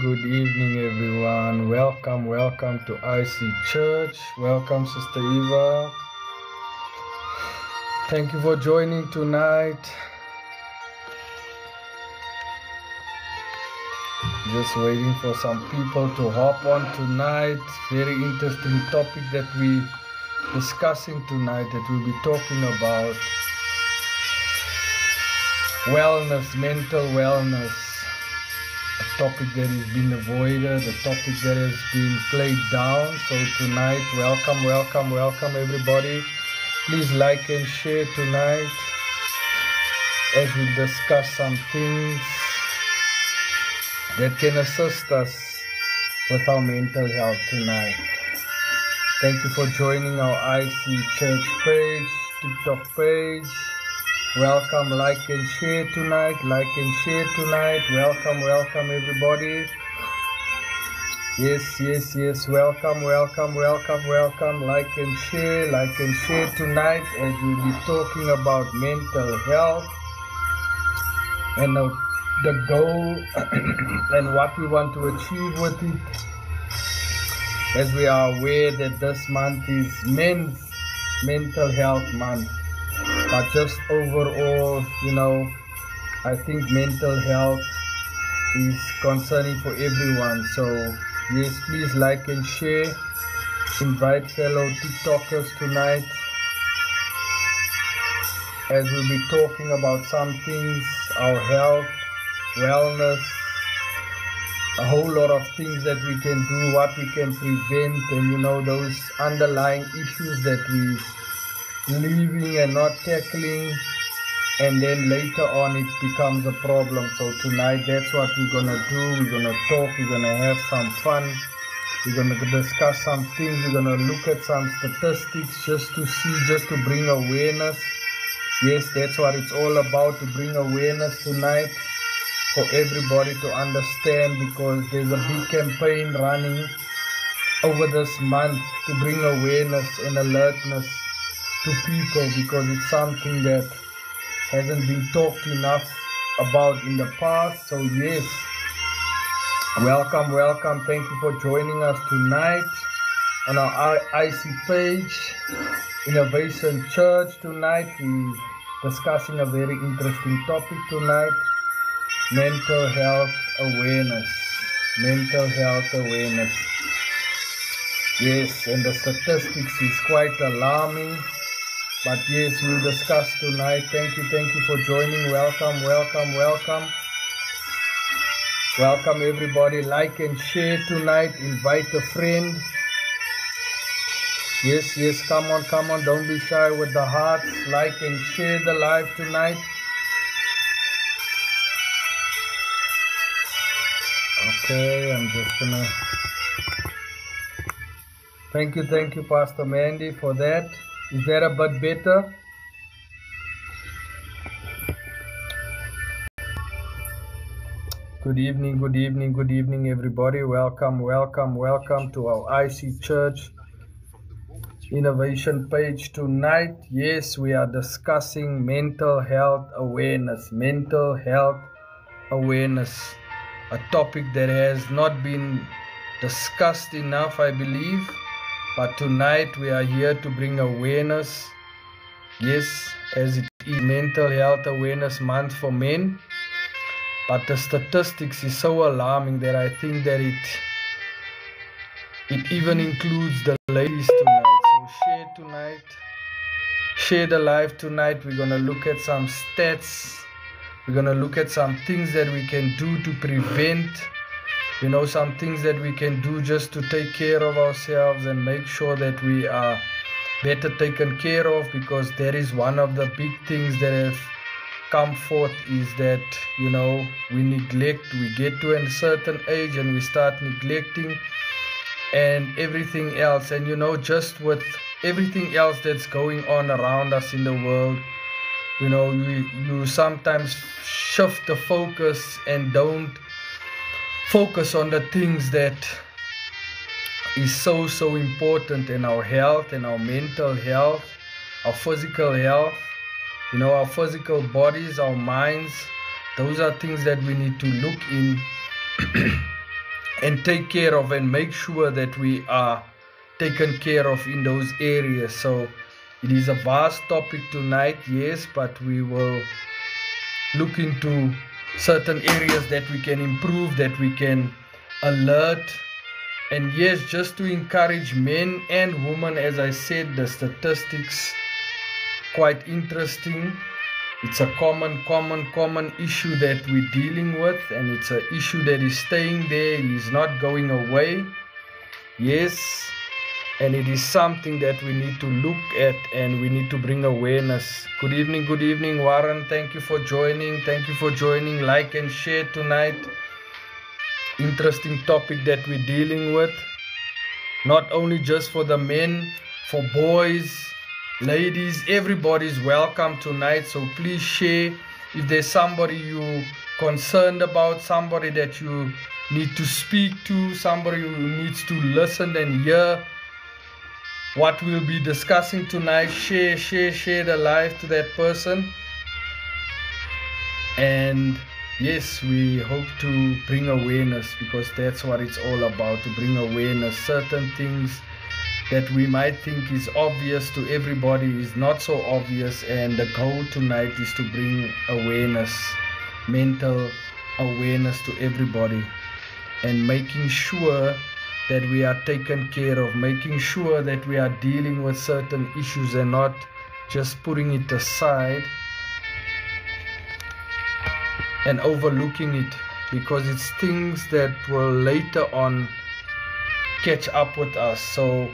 good evening, everyone. Welcome to IC Church. Welcome, Sister Eva. Thank you for joining tonight. Just waiting for some people to hop on tonight. Very interesting topic that we're discussing tonight, that we'll be talking about wellness, mental wellness. A topic that has been avoided, a topic that has been played down. So tonight, welcome everybody. Please like and share tonight as we discuss some things that can assist us with our mental health tonight. Thank you for joining our IC Church page, TikTok page. Welcome, like and share tonight. Welcome everybody. Yes. Welcome. Like and share tonight as we'll be talking about mental health and the goal and what we want to achieve with it. As we are aware that this month is Men's Mental Health Month. But just overall, I think mental health is concerning for everyone. So yes, please like and share. Invite fellow TikTokers tonight as we'll be talking about some things, our health, wellness, a whole lot of things that we can do, what we can prevent, and those underlying issues that we leaving and not tackling, and then later on it becomes a problem. So tonight, that's what we're gonna do. We're gonna talk, we're gonna have some fun, we're gonna discuss some things, we're gonna look at some statistics just to bring awareness. Yes, that's what it's all about, to bring awareness tonight for everybody to understand, because there's a big campaign running over this month to bring awareness and alertness to people, because it's something that hasn't been talked enough about in the past. So yes, welcome. Thank you for joining us tonight on our IC page, Innovation Church. Tonight we're discussing a very interesting topic tonight: mental health awareness. Yes, and the statistics is quite alarming. But yes, we'll discuss tonight. Thank you for joining. Welcome. Welcome everybody. Like and share tonight. Invite a friend. Yes, come on. Don't be shy with the hearts. Like and share the live tonight. Okay, I'm just gonna... Thank you, Pastor Mandy, for that. Is that a bit better? Good evening, everybody. Welcome to our IC Church Innovation page tonight. Yes, we are discussing mental health awareness. A topic that has not been discussed enough, I believe. But tonight we are here to bring awareness. Yes, as it is Mental Health Awareness Month for men. But the statistics is so alarming that I think that it even includes the ladies tonight. So share the live tonight. We're gonna look at some stats. We're gonna look at some things that we can do to prevent. Some things that we can do just to take care of ourselves and make sure that we are better taken care of, because that is one of the big things that have come forth, is that, we neglect. We get to a certain age and we start neglecting and everything else. And, just with everything else that's going on around us in the world, you sometimes shift the focus and don't focus on the things that is so important in our health, and our mental health, our physical health, our physical bodies, our minds. Those are things that we need to look in and take care of and make sure that we are taken care of in those areas. So it is a vast topic tonight, yes, but we will look into certain areas that we can improve, that we can alert. And yes, just to encourage men and women, as I said, the statistics quite interesting. It's a common issue that we're dealing with, and it's an issue that is staying there. It is not going away. Yes, and it is something that we need to look at and we need to bring awareness. Good evening, Warren. Thank you for joining. Thank you for joining. Like and share tonight. Interesting topic that we're dealing with. Not only just for the men, for boys, ladies, everybody's welcome tonight. So please share. If there's somebody you concerned about, somebody that you need to speak to, somebody who needs to listen and hear what we'll be discussing tonight, share the live to that person. And yes, we hope to bring awareness, because that's what it's all about, to bring awareness. Certain things that we might think is obvious to everybody is not so obvious, and the goal tonight is to bring awareness, mental awareness to everybody, and making sure that we are taken care of, making sure that we are dealing with certain issues and not just putting it aside and overlooking it, because it's things that will later on catch up with us. So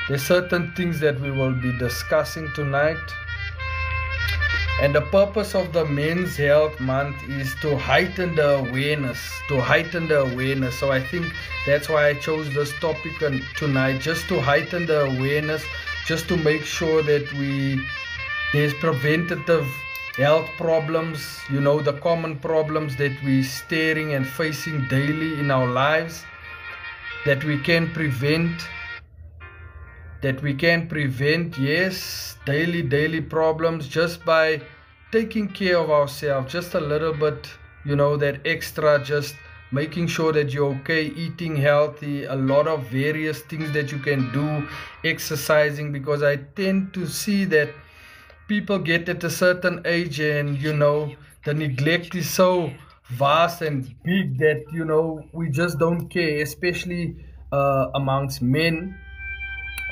there's certain things that we will be discussing tonight. And the purpose of the Men's Health Month is to heighten the awareness, So I think that's why I chose this topic tonight, just to heighten the awareness, just to make sure that there's preventative health problems, the common problems that we're staring and facing daily in our lives, that we can prevent. Yes, daily problems, just by taking care of ourselves just a little bit, that extra, just making sure that you're okay, eating healthy, a lot of various things that you can do, exercising, because I tend to see that people get at a certain age and the neglect is so vast and big that we just don't care, especially amongst men.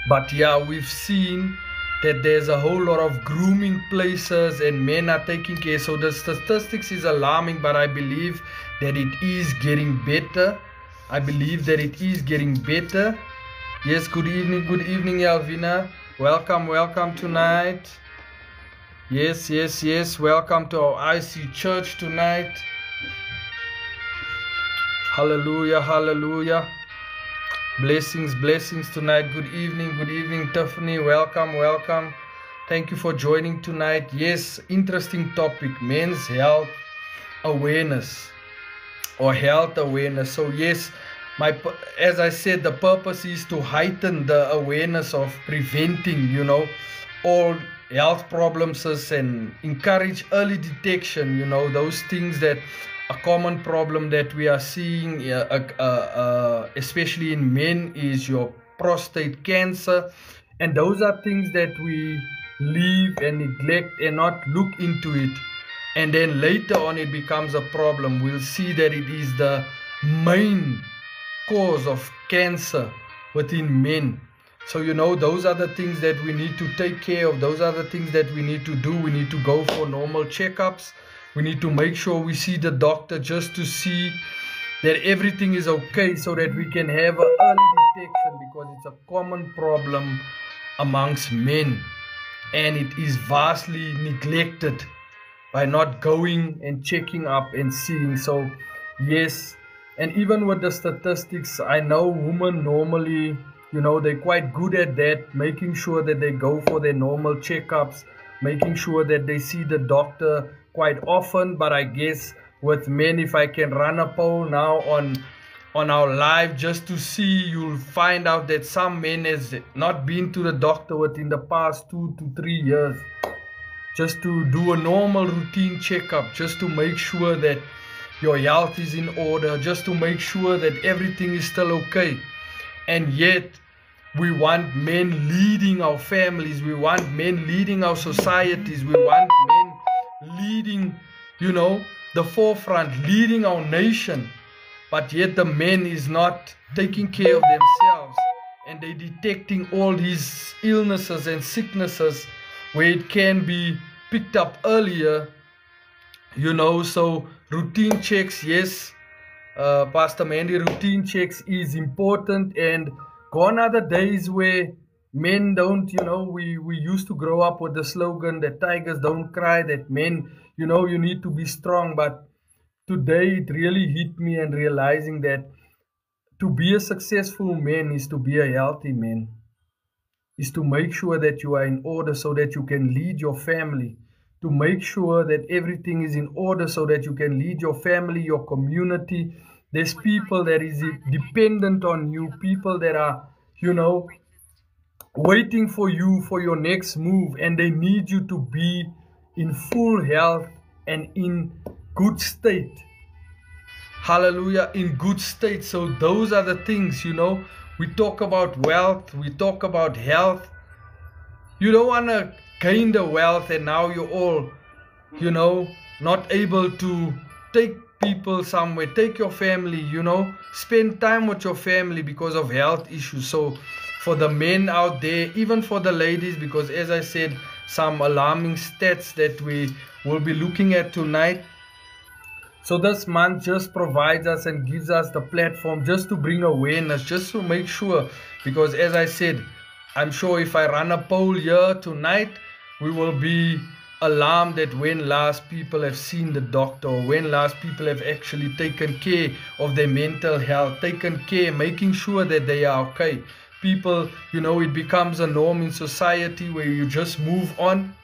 But yeah, we've seen that there's a whole lot of grooming places and men are taking care. So the statistics is alarming, but I believe that it is getting better. Yes, good evening, Alvina. Welcome tonight. Yes. Welcome to our IC Church tonight. Hallelujah. Blessings tonight. Good evening, Tiffany. Welcome. Thank you for joining tonight. Yes, interesting topic, men's health awareness or health awareness. So yes, as I said, the purpose is to heighten the awareness of preventing, all health problems and encourage early detection, those things that a common problem that we are seeing, especially in men, is your prostate cancer. And those are things that we leave and neglect and not look into it. And then later on it becomes a problem. We'll see that it is the main cause of cancer within men. So, those are the things that we need to take care of. Those are the things that we need to do. We need to go for normal checkups. We need to make sure we see the doctor just to see that everything is okay, so that we can have an early detection, because it's a common problem amongst men and it is vastly neglected by not going and checking up and seeing. So yes, and even with the statistics, I know women normally, they're quite good at that, making sure that they go for their normal checkups, making sure that they see the doctor quite often. But I guess with men, if I can run a poll now on our live just to see, you'll find out that some men has not been to the doctor within the past 2 to 3 years, just to do a normal routine checkup, just to make sure that your health is in order, just to make sure that everything is still okay. And yet we want men leading our families, we want men leading our societies, we want men leading, you know, the forefront, leading our nation. But yet the men is not taking care of themselves, and they detecting all these illnesses and sicknesses where it can be picked up earlier, you know. So routine checks, yes, Pastor Mandy, routine checks is important. And gone are the days where men don't, you know, we used to grow up with the slogan that tigers don't cry, that men, you know, you need to be strong. But today it really hit me, and realizing that to be a successful man is to be a healthy man, is to make sure that you are in order so that you can lead your family, to make sure that everything is in order so that you can lead your family, your community. There's people that is dependent on you, people that are, you know, waiting for you for your next move, and they need you to be in full health and in good state. Hallelujah, in good state. So those are the things, you know. We talk about wealth, we talk about health. You don't want to gain the wealth and now you're all, you know, not able to take people somewhere, take your family, you know, spend time with your family because of health issues. So for the men out there, even for the ladies, because as I said, some alarming stats that we will be looking at tonight. So this month just provides us and gives us the platform just to bring awareness, just to make sure, because as I said, I'm sure if I run a poll here tonight, we will be alarmed at when last people have seen the doctor, or when last people have actually taken care of their mental health, taken care, making sure that they are okay. People, you know, it becomes a norm in society where you just move on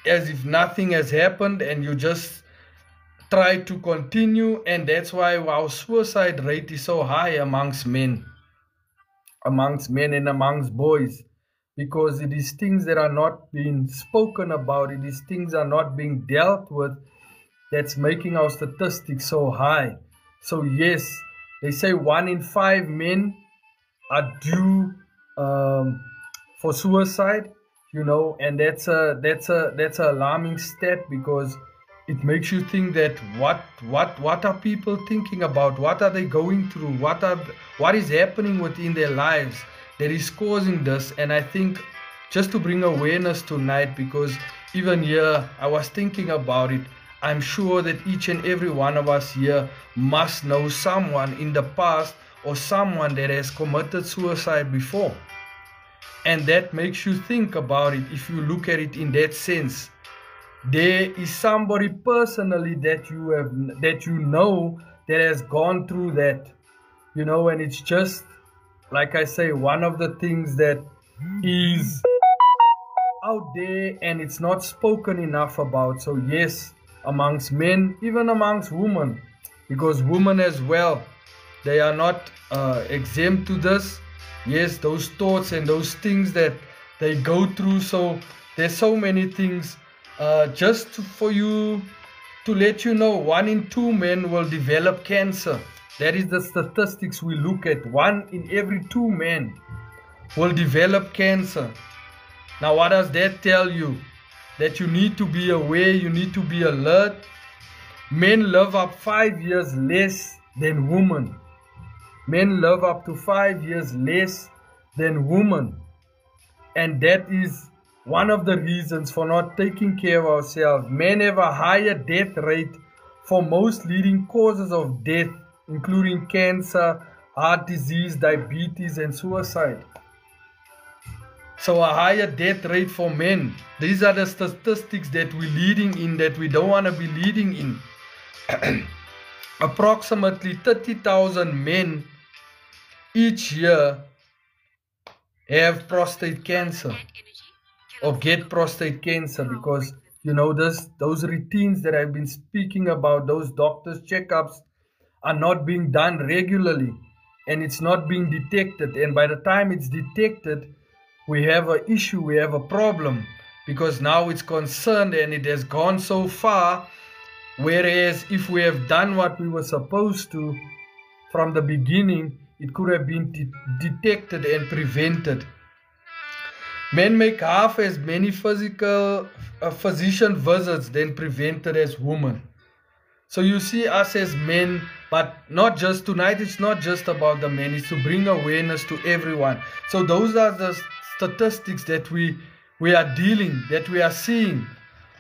as if nothing has happened, and you just try to continue. And that's why our suicide rate is so high amongst men and amongst boys, because it is things that are not being spoken about, it is things are not being dealt with, that's making our statistics so high. So yes, they say 1 in 5 men are due for suicide, you know, and that's a alarming stat, because it makes you think that what are people thinking about, what are they going through, what is happening within their lives that is causing this. And I think just to bring awareness tonight, because even here I was thinking about it, I'm sure that each and every one of us here must know someone in the past, or someone that has committed suicide before, and that makes you think about it. If you look at it in that sense, there is somebody personally that you know that has gone through that, you know. And it's just like I say, one of the things that is out there and it's not spoken enough about. So yes, amongst men, even amongst women, because women as well, they are not exempt to this. Yes, those thoughts and those things that they go through. So there's so many things. Just for you to let you know, 1 in 2 men will develop cancer. That is the statistics we look at. 1 in every 2 men will develop cancer. Now what does that tell you? That you need to be aware, you need to be alert. Men live up 5 years less than women. Men live up to 5 years less than women. And that is one of the reasons for not taking care of ourselves. Men have a higher death rate for most leading causes of death, including cancer, heart disease, diabetes, and suicide. So a higher death rate for men. These are the statistics that we're leading in, that we don't want to be leading in. Approximately 30,000 men each year have prostate cancer, or get prostate cancer, because, you know, those routines that I've been speaking about, those doctors' checkups are not being done regularly, and it's not being detected. And by the time it's detected, we have an issue, we have a problem, because now it's concerned and it has gone so far Whereas if we have done what we were supposed to from the beginning, it could have been detected and prevented. Men make half as many physician visits than prevented as women. So you see us as men, but not just tonight, it's not just about the men, it's to bring awareness to everyone. So those are the statistics that we are seeing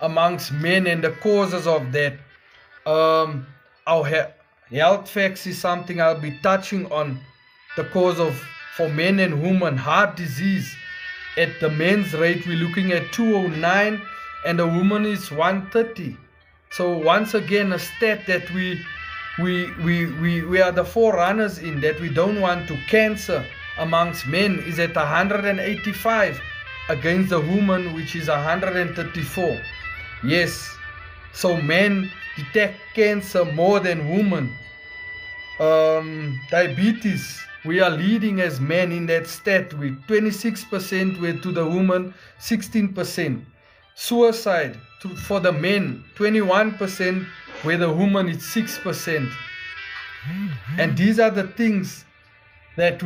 amongst men and the causes of that. Our health facts is something I'll be touching on. The cause of, for men and women, heart disease. At the men's rate, we're looking at 209 and the woman is 130. So once again, a stat that we are the forerunners in, that we don't want to. Cancer amongst men is at 185 against the woman, which is 134. Yes, so men detect cancer more than women. Diabetes, we are leading as men in that stat with 26% to the woman, 16%. Suicide for the men, 21%, where the woman is 6%. And these are the things that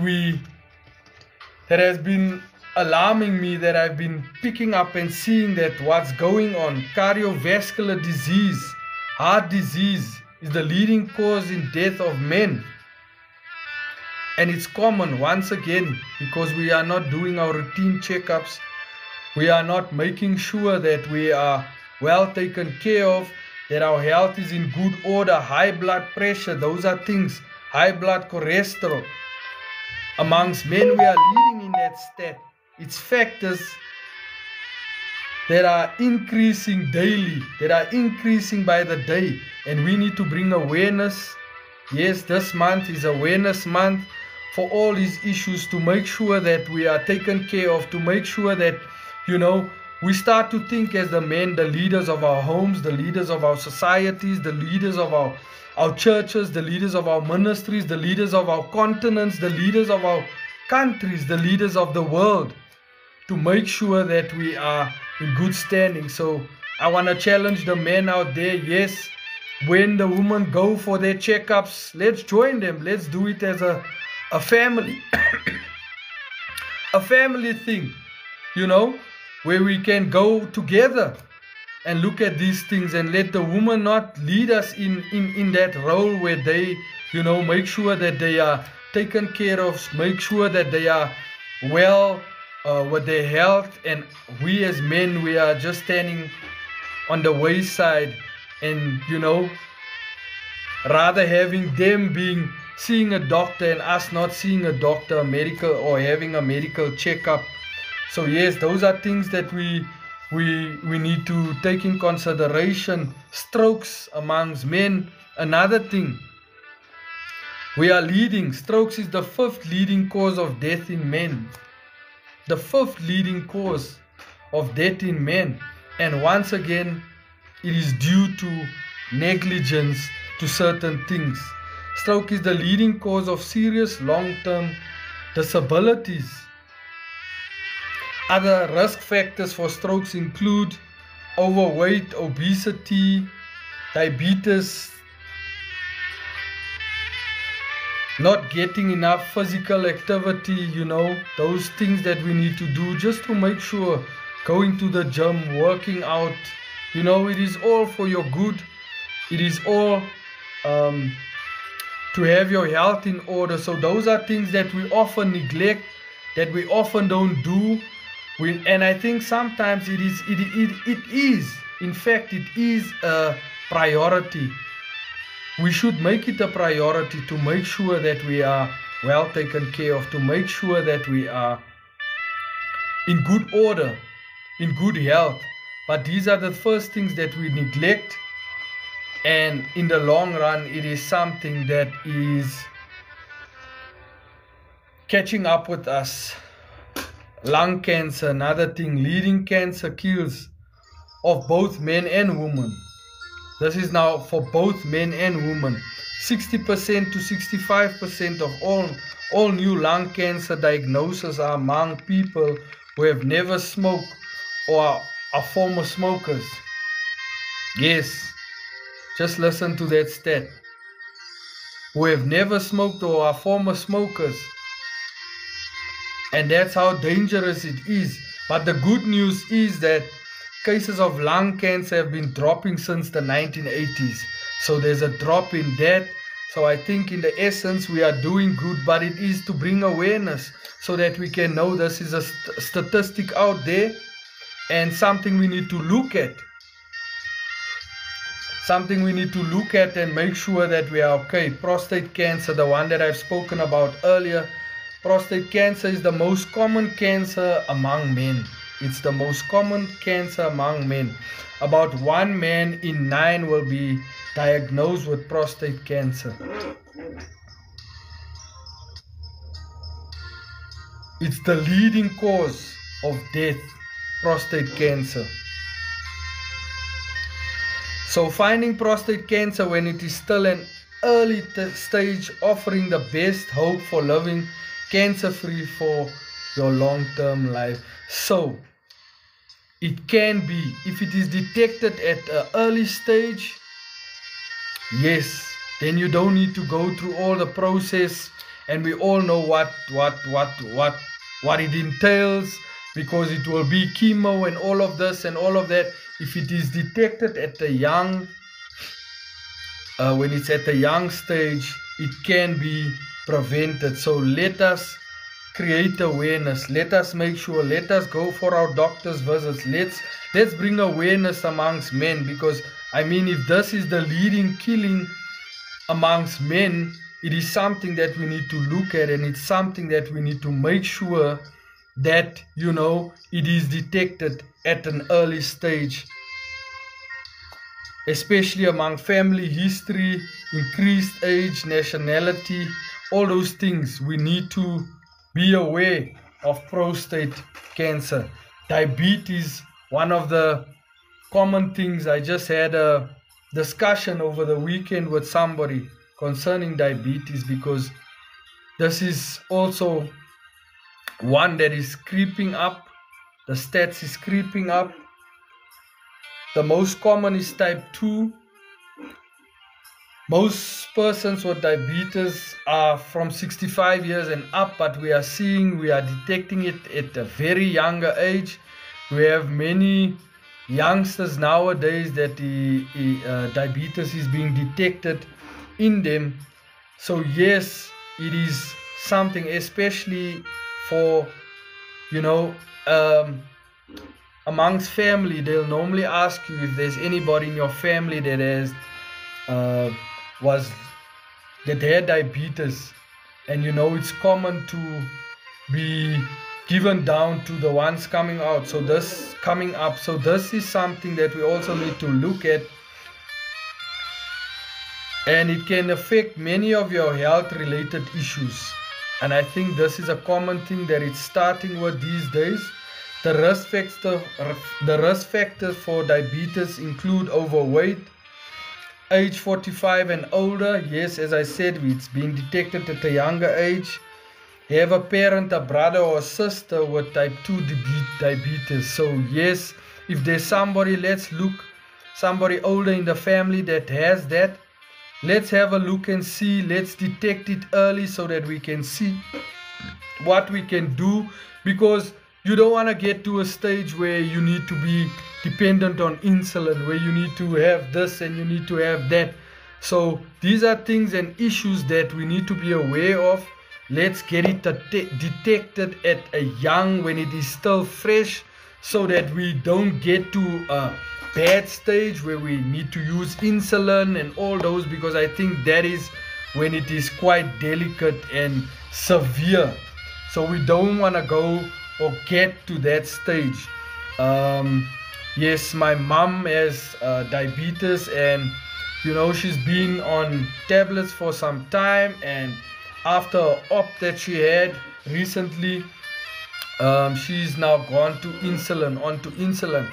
has been alarming me, that I've been picking up and seeing that what's going on. Cardiovascular disease, heart disease is the leading cause in death of men. And it's common, once again, because we are not doing our routine checkups. We are not making sure that we are well taken care of, that our health is in good order. High blood pressure, those are things. High blood cholesterol. Amongst men, we are leading in that stat. It's factors that are increasing daily, that are increasing by the day. And we need to bring awareness. Yes, this month is Awareness Month for all these issues, to make sure that we are taken care of, to make sure that, we start to think as the men, the leaders of our homes, the leaders of our societies, the leaders of our churches, the leaders of our ministries, the leaders of our continents, the leaders of our countries, the leaders of the world, to make sure that we are in good standing. So I want to challenge the men out there. Yes, when the women go for their checkups, let's join them. Let's do it as a family, a family thing, where we can go together and look at these things, and let the woman not lead us in that role where they, make sure that they are taken care of, make sure that they are well with their health, and we as men, we are just standing on the wayside, and rather having them seeing a doctor and us not seeing a doctor, or having a medical checkup. So yes, those are things that we need to take in consideration. Strokes amongst men, another thing. We are leading. Strokes is the 5th leading cause of death in men. The 5th leading cause of death in men. And once again, it is due to negligence to certain things. Stroke is the leading cause of serious long-term disabilities. Other risk factors for strokes include overweight, obesity, diabetes, not getting enough physical activity, those things that we need to do just to make sure, going to the gym, working out, it is all for your good. It is all to have your health in order. So those are things that we often neglect, that we often don't do. And I think sometimes it is, in fact, it is a priority. We should make it a priority to make sure that we are well taken care of, to make sure that we are in good order, in good health. But these are the first things that we neglect. And in the long run, it is something that is catching up with us. Lung cancer, another thing, leading cancer kills of both men and women. This is now for both men and women. 60% to 65% of all new lung cancer diagnoses are among people who have never smoked or are former smokers. Yes. Just listen to that stat. Who have never smoked or are former smokers. And that's how dangerous it is. But the good news is that cases of lung cancer have been dropping since the 1980s. So there's a drop in that. So I think in the essence we are doing good, but it is to bring awareness so that we can know this is a statistic out there and something we need to look at. Something we need to look at and make sure that we are okay. Prostate cancer, the one that I've spoken about earlier. Prostate cancer is the most common cancer among men. It's the most common cancer among men. About 1 man in 9 will be diagnosed with prostate cancer. It's the leading cause of death, prostate cancer. So finding prostate cancer when it is still an early stage, offering the best hope for living cancer-free for your long-term life. So it can be, if it is detected at an early stage, yes, then you don't need to go through all the process, and we all know what it entails, because it will be chemo and all of this and all of that. If it is detected at a young, when it's at a young stage, it can be prevented. So let us create awareness. Let us make sure. Let us go for our doctor's visits. Let's bring awareness amongst men, because I mean, if this is the leading killing amongst men, it is something that we need to look at, and it's something that we need to make sure that, you know, it is detected at an early stage, especially among family history, increased age, nationality, all those things. We need to be aware of prostate cancer. Diabetes, one of the common things. I just had a discussion over the weekend with somebody concerning diabetes, because this is also one that is creeping up. The stats is creeping up. The most common is type 2. Most persons with diabetes are from 65 years and up, but we are detecting it at a very younger age. We have many youngsters nowadays that the diabetes is being detected in them. So yes, it is something, especially for, you know, amongst family. They'll normally ask you if there's anybody in your family that has that had diabetes, and you know it's common to be given down to the ones coming out. So this coming up, so this is something that we also need to look at, and it can affect many of your health related issues. And I think this is a common thing that it's starting with these days. The risk factors for diabetes include overweight, age 45 and older. Yes, as I said, it's been detected at a younger age. Have a parent, a brother or a sister with type 2 diabetes. So yes, if there's somebody, let's look, somebody older in the family that has that, let's have a look and see. Let's detect it early so that we can see what we can do, because you don't want to get to a stage where you need to be dependent on insulin, where you need to have this and you need to have that. So these are things and issues that we need to be aware of. Let's get it detected at a young, when it is still fresh, so that we don't get to a bad stage where we need to use insulin and all those, because I think that is when it is quite delicate and severe. So we don't want to go or get to that stage. Yes, my mom has diabetes, and you know, she's been on tablets for some time, and after an op that she had recently, she's now gone to insulin, onto insulin.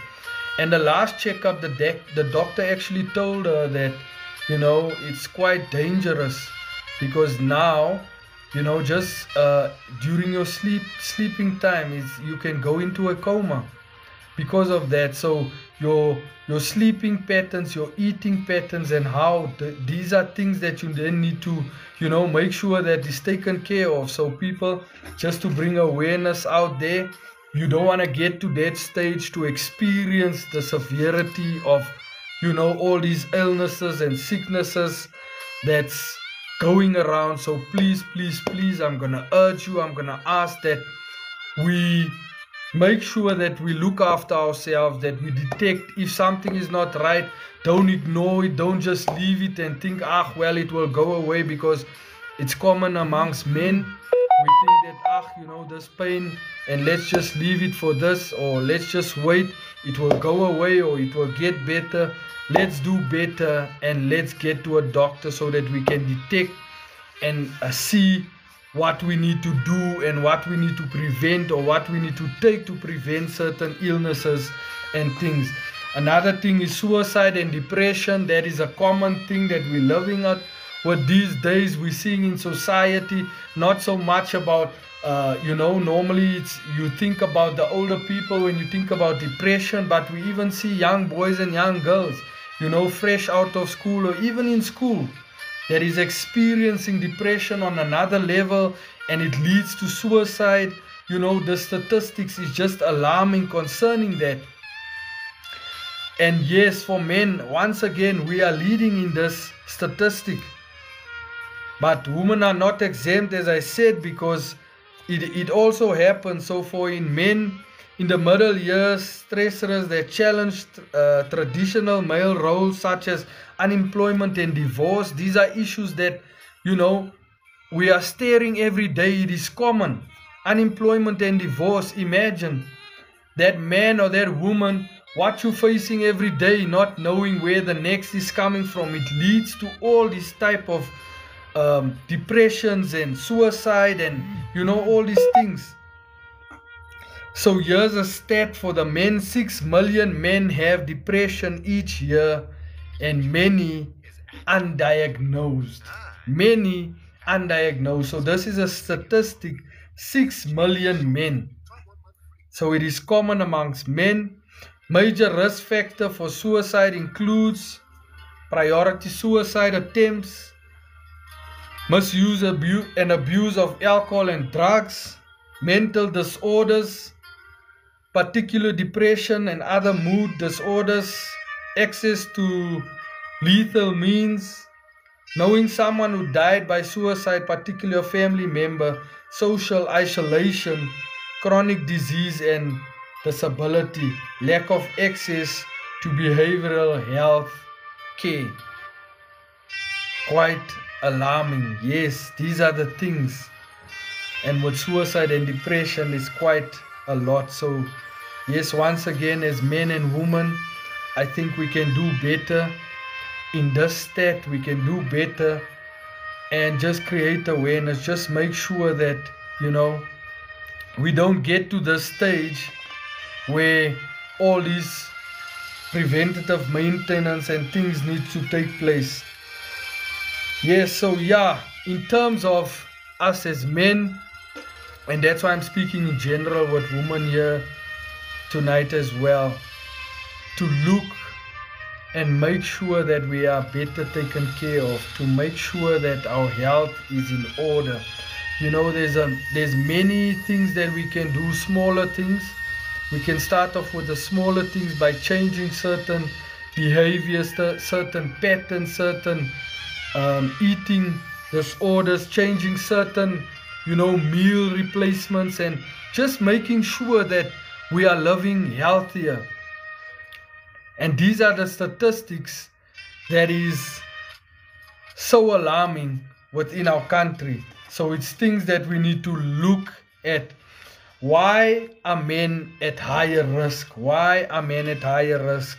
And the last checkup, the doctor actually told her that, you know, it's quite dangerous, because now, you know, just during your sleeping time, you can go into a coma because of that. So your your sleeping patterns, your eating patterns, and how these are things that you then need to, make sure that is taken care of. So people, just to bring awareness out there, you don't want to get to that stage to experience the severity of, all these illnesses and sicknesses that's going around. So please, please, please, I'm going to urge you, I'm going to ask that we make sure that we look after ourselves, that we detect if something is not right. Don't ignore it. Don't just leave it and think, well, it will go away, because it's common amongst men. We think that, this pain, and let's just leave it for this, or let's just wait, it will go away, or it will get better. Let's do better, and let's get to a doctor so that we can detect and see what we need to do and what we need to prevent, or what we need to take to prevent certain illnesses and things. Another thing is suicide and depression. That is a common thing that we're living at with these days. We're seeing in society, not so much about, normally you think about the older people when you think about depression, but we even see young boys and young girls, fresh out of school or even in school, that is experiencing depression on another level, and it leads to suicide. The statistics is just alarming concerning that. And yes, for men, once again, we are leading in this statistic. But women are not exempt, as I said, because it also happens. So for in men in the middle years, stressors that challenge traditional male roles such as unemployment and divorce. These are issues that, we are staring every day. It is common. Unemployment and divorce. Imagine that man or that woman, what you're facing every day, not knowing where the next is coming from. It leads to all these type of depressions and suicide and, all these things. So here's a stat for the men. 6 million men have depression each year, and many undiagnosed. Many undiagnosed. So this is a statistic, 6 million men. So it is common amongst men. Major risk factor for suicide includes priority suicide attempts, misuse and abuse of alcohol and drugs, mental disorders, particular depression and other mood disorders, access to lethal means, knowing someone who died by suicide, particular family member, social isolation, chronic disease and disability, lack of access to behavioral health care. Quite alarming. Yes, these are the things. And with suicide and depression is quite a lot. So yes, once again, as men and women, I think we can do better in this stat. We can do better and just create awareness. Just make sure that, we don't get to the stage where all these preventative maintenance and things need to take place. Yes, so yeah, in terms of us as men, and that's why I'm speaking in general with women here tonight as well, to look and make sure that we are better taken care of, to make sure that our health is in order. There's many things that we can do, smaller things. We can start off with the smaller things by changing certain behaviors, certain patterns, certain eating disorders, changing certain, meal replacements, and just making sure that we are living healthier. And these are the statistics that is so alarming within our country. So it's things that we need to look at. Why are men at higher risk? Why are men at higher risk?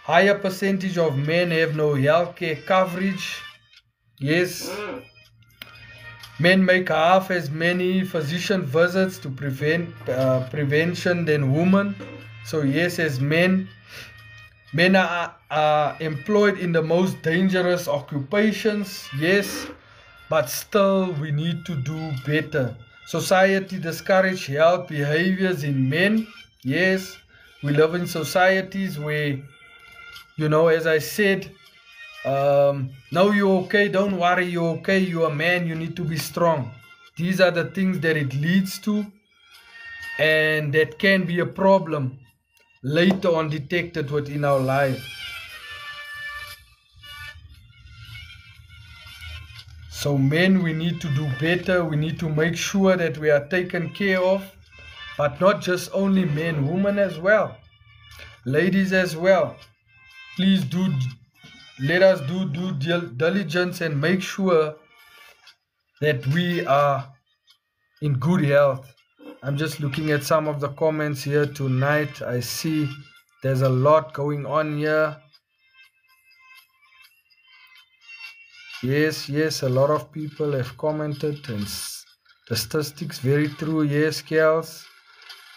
Higher percentage of men have no healthcare coverage. Yes. Men make half as many physician visits to prevention than women. So yes, as men are employed in the most dangerous occupations. Yes, but still we need to do better. Society discourages health behaviors in men. Yes, we live in societies where as I said, no, you're okay, don't worry, you're okay, you're a man, you need to be strong. These are the things that it leads to, and that can be a problem later on detected within our life. So men, we need to do better. We need to make sure that we are taken care of, but not just only men, women as well, ladies as well. Please let us do due diligence and make sure that we are in good health. I'm just looking at some of the comments here tonight. I see there's a lot going on here. Yes, a lot of people have commented, and the statistics very true. Yes, Kels,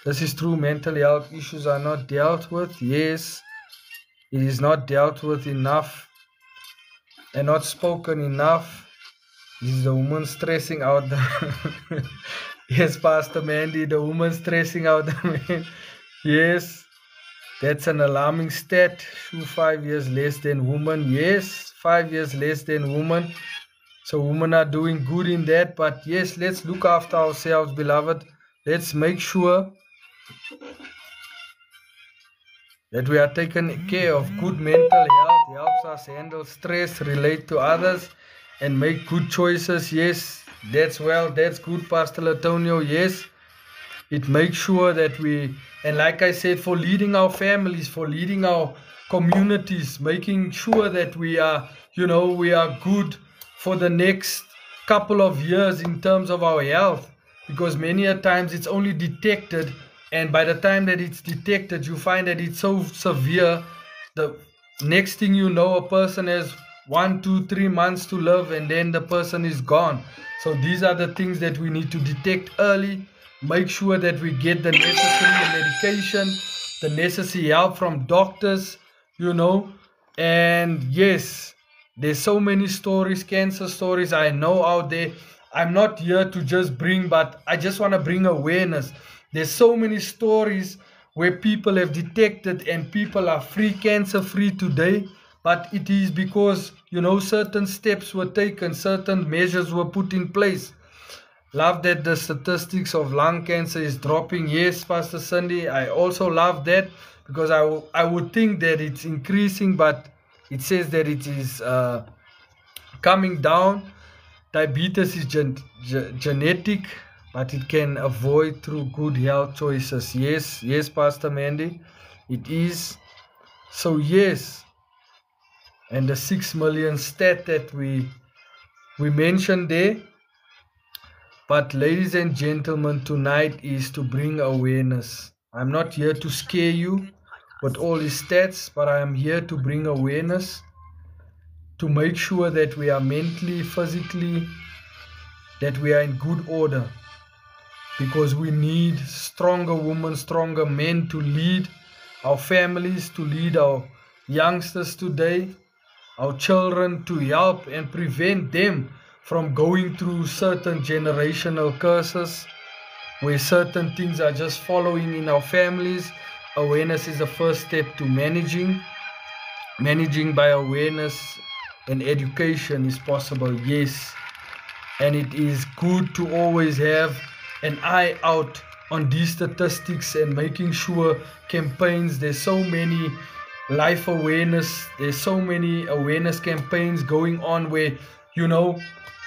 this is true. Mental health issues are not dealt with. Yes, it is not dealt with enough and not spoken enough. This is the woman stressing out the yes, Pastor Mandy, the woman stressing out the man. Yes, that's an alarming stat. 5 years less than women. Yes, 5 years less than women. So women are doing good in that. But yes, let's look after ourselves, beloved. Let's make sure that we are taking care of. Good mental health helps us handle stress, relate to others, and make good choices. Yes, that's good, Pastor Antonio. Yes, it makes sure that we, and like I said, for leading our families, for leading our communities, making sure that we are, we are good for the next couple of years in terms of our health, because many a times it's only detected, and by the time that it's detected, you find that it's so severe. The next thing you know, a person has 1, 2, 3 months to live, and then the person is gone. So these are the things that we need to detect early. Make sure that we get the necessary medication, the necessary help from doctors, and yes, there's so many stories, cancer stories I know out there. I'm not here to just bring, but I just want to bring awareness. There's so many stories where people have detected and people are free, cancer free today, but it is because, certain steps were taken, certain measures were put in place. Love that the statistics of lung cancer is dropping. Yes, Pastor Sunday, I also love that, because I would think that it's increasing, but it says that it is coming down. Diabetes is genetic, but it can avoid through good health choices. Yes, Pastor Mandy, it is. So yes, and the 6 million stat that we mentioned there. But ladies and gentlemen, tonight is to bring awareness. I'm not here to scare you with all these stats, but I am here to bring awareness, to make sure that we are mentally, physically, that we are in good order. Because we need stronger women, stronger men to lead our families, to lead our youngsters today, our children, to help and prevent them from going through certain generational curses, where certain things are just following in our families. Awareness is the first step to managing by awareness, and education is possible. Yes, and it is good to always have an eye out on these statistics and making sure campaigns. There's so many life awareness, there's so many awareness campaigns going on where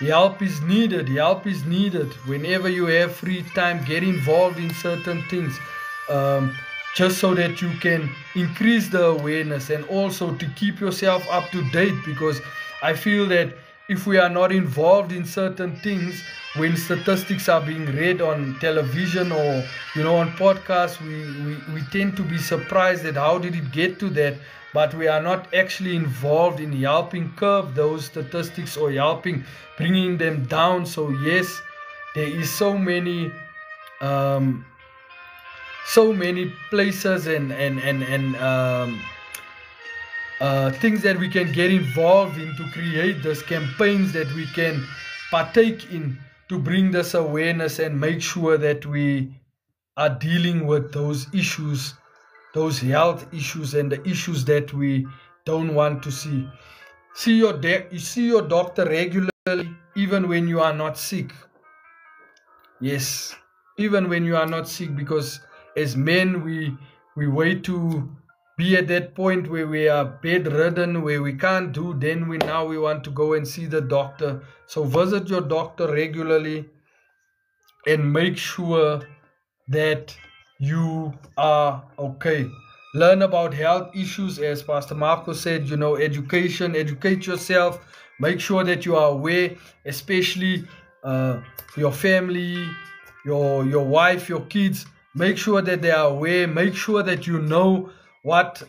help is needed. Whenever you have free time, get involved in certain things, just so that you can increase the awareness and also to keep yourself up to date. Because I feel that if we are not involved in certain things, when statistics are being read on television or on podcasts, we tend to be surprised at how did it get to that, but we are not actually involved in helping curb those statistics or helping bringing them down. So yes, there is so many places and things that we can get involved in to create these campaigns that we can partake in, to bring this awareness and make sure that we are dealing with those issues, those health issues, and the issues that we don't want to see. You see your doctor regularly, even when you are not sick. Yes, even when you are not sick, because as men we wait to be at that point where we are bedridden, where we can't do, then we want to go and see the doctor. So visit your doctor regularly and make sure that you are okay. Learn about health issues, as Pastor Marco said, educate yourself. Make sure that you are aware, especially your family, your wife, your kids. Make sure that they are aware. Make sure that you know what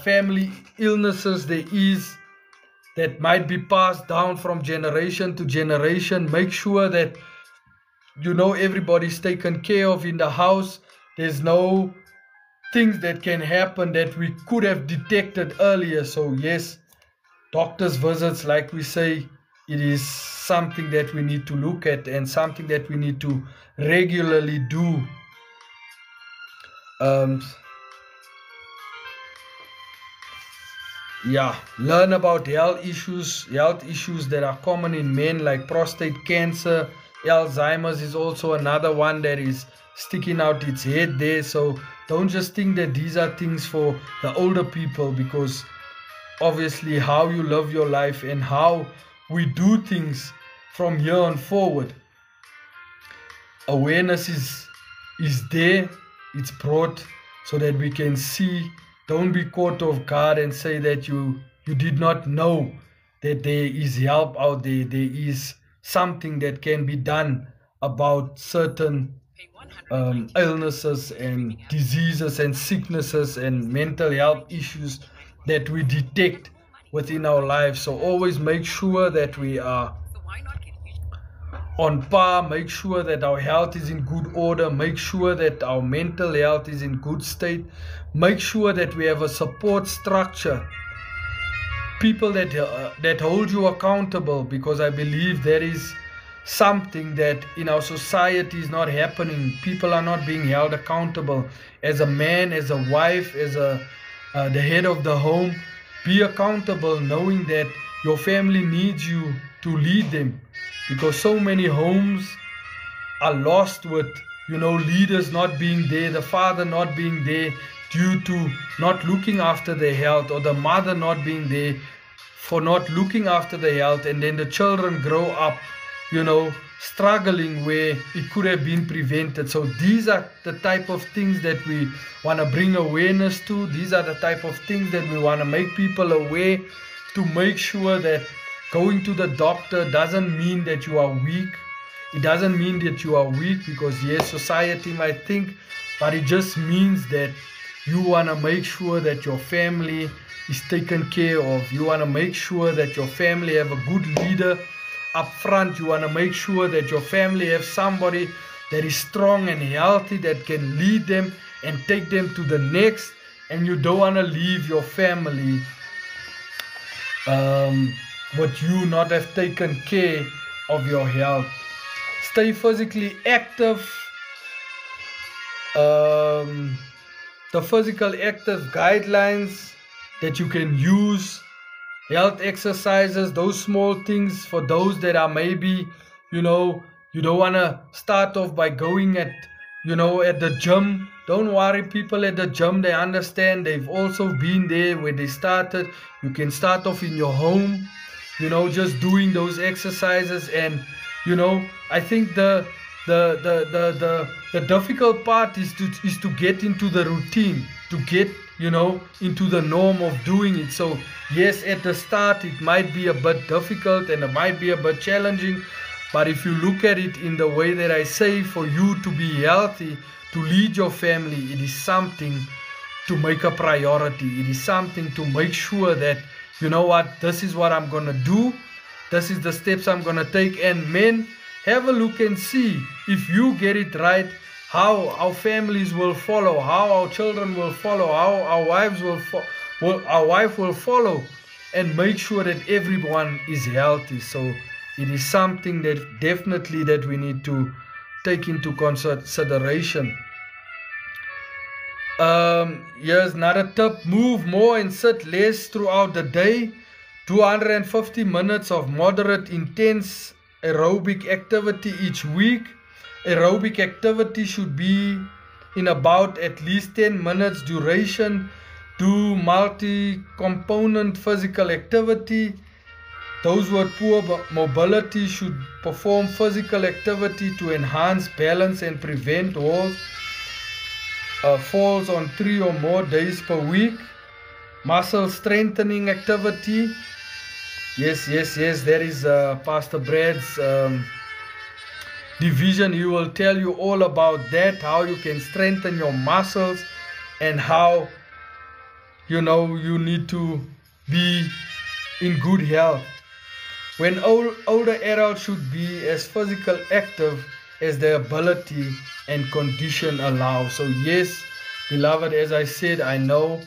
family illnesses there is that might be passed down from generation to generation. Make sure that everybody's taken care of in the house. There's no things that can happen that we could have detected earlier. So yes, doctor's visits, like we say, it is something that we need to look at and something that we need to regularly do. Learn about health issues that are common in men, like prostate cancer. Alzheimer's is also another one that is sticking out its head there. So don't just think that these are things for the older people, because obviously how you live your life and how we do things from here on forward, awareness is there, it's brought so that we can see. Don't be caught off guard and say that you did not know that there is help out there. There is something that can be done about certain illnesses and diseases and sicknesses and mental health issues that we detect within our lives. So always make sure that we are on par. Make sure that our health is in good order. Make sure that our mental health is in good state. Make sure that we have a support structure, people that hold you accountable, because I believe there is something that in our society is not happening. People are not being held accountable. As a man, as a wife, as the head of the home, be accountable, knowing that your family needs you to lead them, because so many homes are lost with leaders not being there, the father not being there due to not looking after their health, or the mother not being there for not looking after their health, and then the children grow up struggling where it could have been prevented. So these are the type of things that we want to bring awareness to. These are the type of things that we want to make people aware, to make sure that going to the doctor doesn't mean that you are weak. It doesn't mean that you are weak, because yes, society might think, but it just means that you want to make sure that your family is taken care of. You want to make sure that your family have a good leader up front. You want to make sure that your family have somebody that is strong and healthy, that can lead them and take them to the next. And you don't want to leave your family with you not have taken care of your health. Stay physically active. The physical active guidelines that you can use, health exercises, those small things for those that are maybe, you don't want to start off by going at the gym. Don't worry, people at the gym, they understand. They've also been there where they started. You can start off in your home, just doing those exercises. And I think the difficult part is to get into the routine, to get into the norm of doing it. So yes, at the start it might be a bit difficult and it might be a bit challenging, but if you look at it in the way that I say, for you to be healthy, to lead your family, it is something to make a priority. It is something to make sure that this is what I'm gonna do, this is the steps I'm gonna take. And men, have a look and see, if you get it right, how our families will follow, how our children will follow, how our wives our wife will follow, and make sure that everyone is healthy. So it is something that definitely that we need to take into consideration. Here's another tip. Move more and sit less throughout the day. 250 minutes of moderate intense aerobic activity each week. Aerobic activity should be in about at least 10 minutes duration. Do multi-component physical activity. Those with poor mobility should perform physical activity to enhance balance and prevent falls on 3 or more days per week. Muscle strengthening activity. Yes, that is Pastor Brad's division. He will tell you all about that, how you can strengthen your muscles and how you need to be in good health. When older adults should be as physical active as their ability and condition allow. So yes, beloved, as I said, I know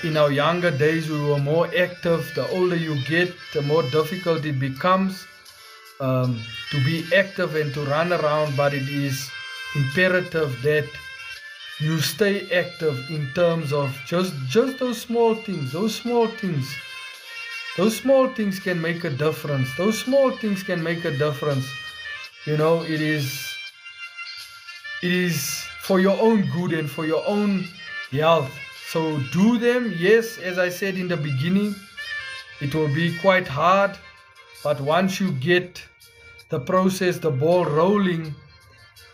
in our younger days we were more active. The older you get, the more difficult it becomes to be active and to run around, but it is imperative that you stay active in terms of just those small things. Those small things can make a difference. Those small things can make a difference. It is for your own good and for your own health. So do them. Yes, as I said in the beginning, it will be quite hard, but once you get the process, the ball rolling,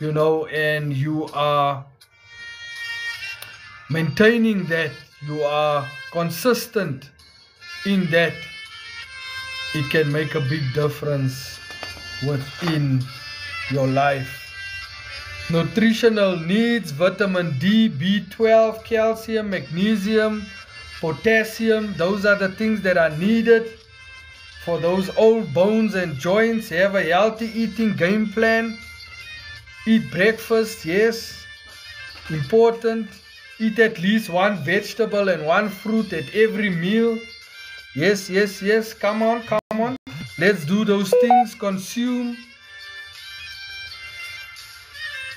and you are maintaining that, you are consistent in that, it can make a big difference within your life. Nutritional needs: vitamin D, B12, calcium, magnesium, potassium. Those are the things that are needed for those old bones and joints. Have a healthy eating game plan. Eat breakfast, yes, important. Eat at least one vegetable and one fruit at every meal. Yes. Come on. Let's do those things. Consume.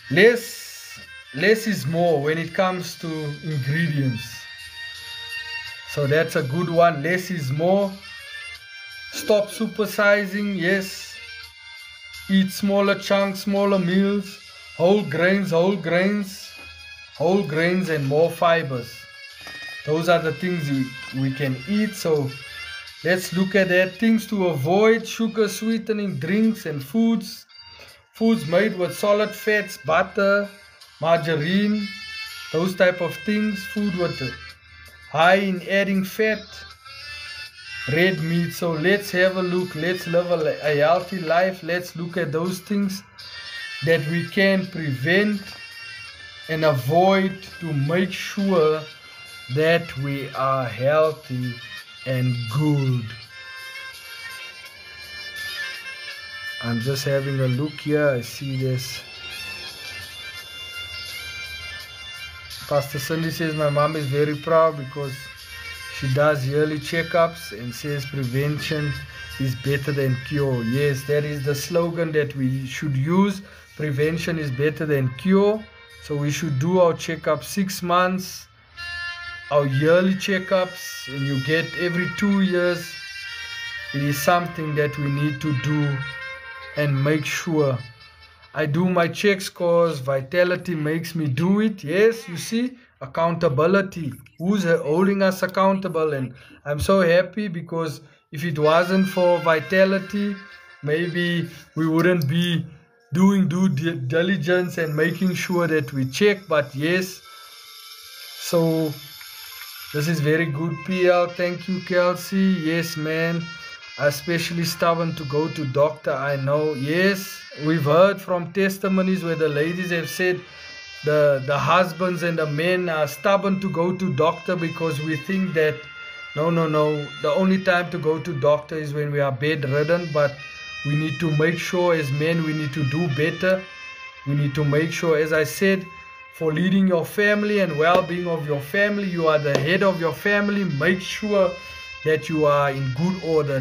Less is more when it comes to ingredients. So that's a good one. Less is more. Stop supersizing. Yes. Eat smaller chunks, smaller meals. Whole grains and more fibers. Those are the things we can eat. So let's look at that. Things to avoid: sugar sweetening drinks and foods made with solid fats, butter, margarine, those type of things. Food with high in adding fat, red meat. So let's have a look. Let's live a healthy life. Let's look at those things that we can prevent and avoid to make sure that we are healthy and good. I'm just having a look here. I see this. Pastor Cindy says my mom is very proud because she does yearly checkups and says prevention is better than cure. Yes, that is the slogan that we should use. Prevention is better than cure. So we should do our checkup 6 months, our yearly checkups, and you get every 2 years. It is something that we need to do and make sure. I do my checks because Vitality makes me do it. Yes, you see, accountability. Who's holding us accountable? And I'm so happy because if it wasn't for Vitality, maybe we wouldn't be doing due diligence and making sure that we check. But yes, so this is very good, PL. Thank you, Kelsey. Yes, man. Especially stubborn to go to doctor, I know. Yes, we've heard from testimonies where the ladies have said the husbands and the men are stubborn to go to doctor because we think that no, the only time to go to doctor is when we are bedridden. But we need to make sure as men, we need to do better. We need to make sure, as I said, for leading your family and well-being of your family, you are the head of your family. Make sure that you are in good order,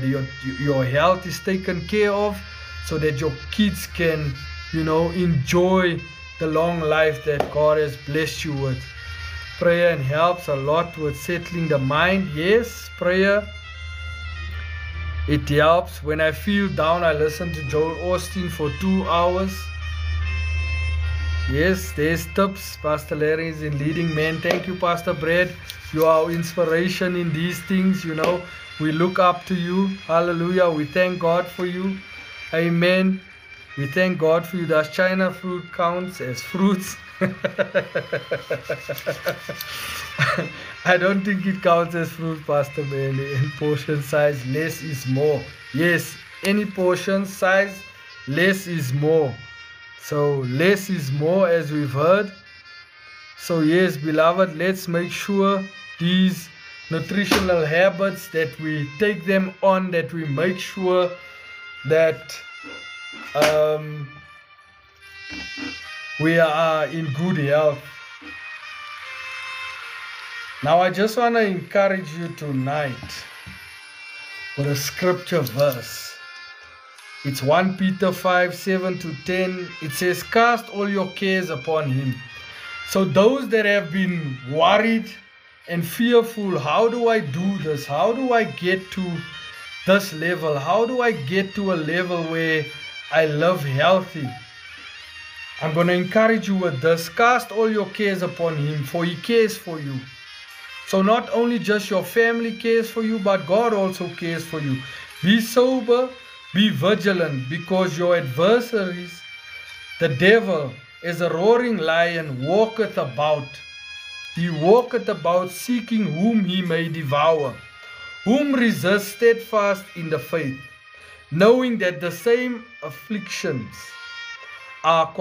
your health is taken care of, so that your kids can, enjoy the long life that God has blessed you with. prayer and helps a lot with settling the mind. Yes, prayer, it helps. When I feel down, I listen to Joel Osteen for 2 hours. Yes, there's tips. Pastor Larry is in leading men. Thank you, Pastor Brad. You are our inspiration in these things, you know. We look up to you. Hallelujah. We thank God for you. Amen. We thank God for you. Does China fruit counts as fruits? I don't think it counts as fruit, Pastor Bailey. In portion size, less is more. Yes, any portion size, less is more. So less is more, as we've heard. So yes, beloved, let's make sure these nutritional habits, that we take them on, that we make sure that we are in good health. Now I just want to encourage you tonight with a scripture verse. It's 1 Peter 5, 7 to 10. It says, cast all your cares upon him. So those that have been worried and fearful, how do I do this? How do I get to this level? How do I get to a level where I live healthy? I'm going to encourage you with this. Cast all your cares upon him, for he cares for you. So not only just your family cares for you, but God also cares for you. Be sober. Be vigilant, because your adversaries, the devil, is a roaring lion, walketh about. He walketh about, seeking whom he may devour. Whom resist steadfast in the faith, knowing that the same afflictions are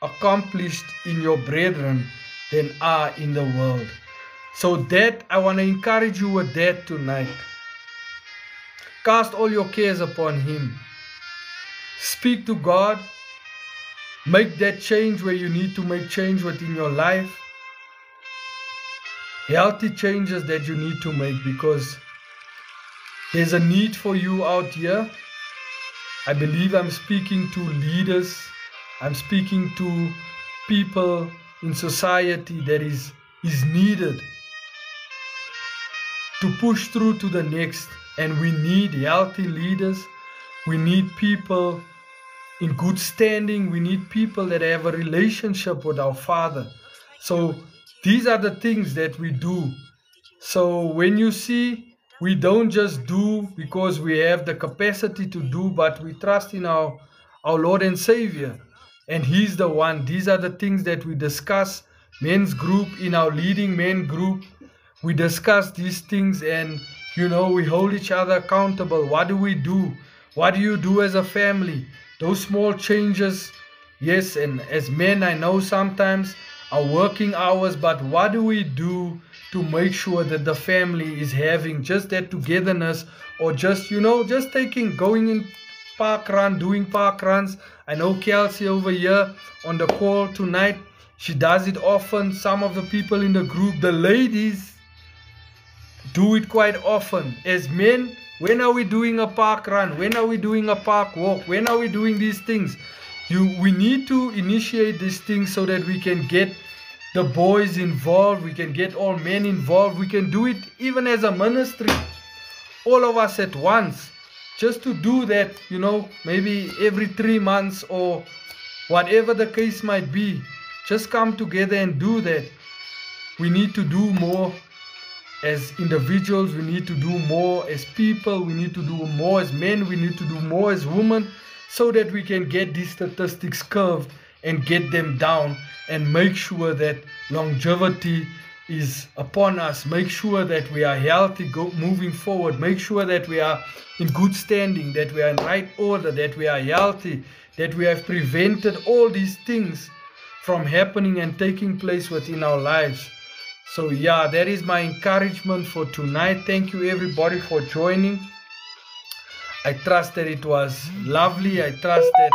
accomplished in your brethren than are in the world. So that, I want to encourage you with that tonight. Cast all your cares upon him. Speak to God. Make that change where you need to make change within your life. Healthy changes that you need to make, because there's a need for you out here. I believe I'm speaking to leaders. I'm speaking to people in society that is needed to push through to the next. And we need healthy leaders. We need people in good standing. We need people that have a relationship with our Father. So these are the things that we do. So when you see, we don't just do because we have the capacity to do, but we trust in our Lord and Savior. And He's the one. These are the things that we discuss. Men's group, in our leading men group, we discuss these things, and you know, we hold each other accountable. What do we do? What do you do as a family? Those small changes, yes, and as men, I know sometimes our working hours, but what do we do to make sure that the family is having just that togetherness, or just, you know, just going in park run, doing park runs. I know Kelsey over here on the call tonight, she does it often. Some of the people in the group, the ladies, do it quite often. As men, when are we doing a park run? When are we doing a park walk? When are we doing these things? We need to initiate these things so that we can get the boys involved. We can get all men involved. We can do it even as a ministry, all of us at once. Just to do that, you know, maybe every 3 months or whatever the case might be. Just come together and do that. We need to do more as individuals. We need to do more as people. We need to do more as men. We need to do more as women, so that we can get these statistics curved and get them down, and make sure that longevity is upon us. Make sure that we are healthy moving forward. Make sure that we are in good standing, that we are in right order, that we are healthy, that we have prevented all these things from happening and taking place within our lives. So yeah, that is my encouragement for tonight. Thank you everybody for joining. I trust that it was lovely. I trust that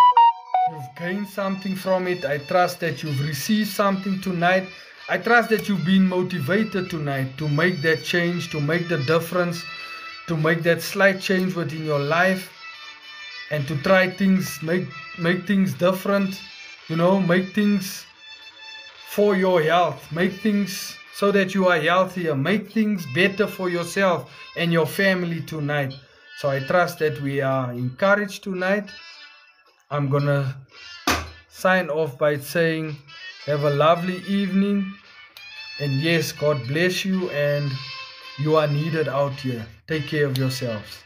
you've gained something from it. I trust that you've received something tonight. I trust that you've been motivated tonight to make that change, to make the difference, to make that slight change within your life, and to try things, make things different, you know, make things for your health, make things so that you are healthier. Make things better for yourself and your family tonight. So I trust that we are encouraged tonight. I'm gonna sign off by saying have a lovely evening, and yes, God bless you, and you are needed out here. Take care of yourselves.